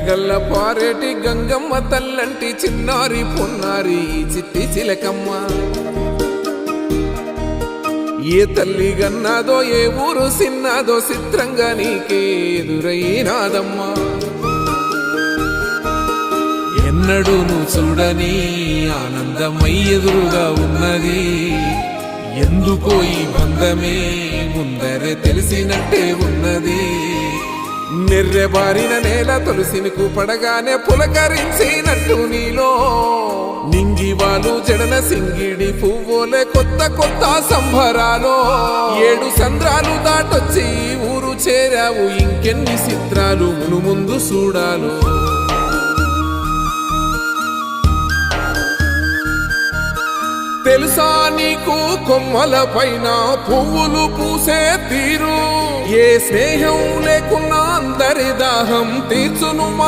గల్ల పారేటి గంగమ్మ తల్లంటి చిన్నారి పొన్నారి చిట్టి చిలకమ్మ ఏ తల్లి గన్నాదో ఏ ఊరు సిన్నాదో చిత్రంగా నీకే ఎదురైనాదమ్మా ఎన్నడూ నువ్వు చూడని ఆనందమై ఎదురుగా ఉన్నది ఎందుకో ఈ బంధమే ముందరే తెలిసినట్టే ఉన్నది నెర్రెబారిన నేల తులసినికు పడగానే పులకరించినట్టు నీలో నింగివాలు జడన సింగిడి పువ్వులే కొత్త కొత్త సంబరాలో 7 సంద్రాలు దాటొచ్చి ఊరు చేరావు ఇంకెన్ని చిత్రాలు మును ముందు చూడాలో తెలుసా నీకు కొమ్మల పైన పువ్వులు పూసే తీరు ఏ స్నేహం లేకున్నా అందరి దాహం తీర్చును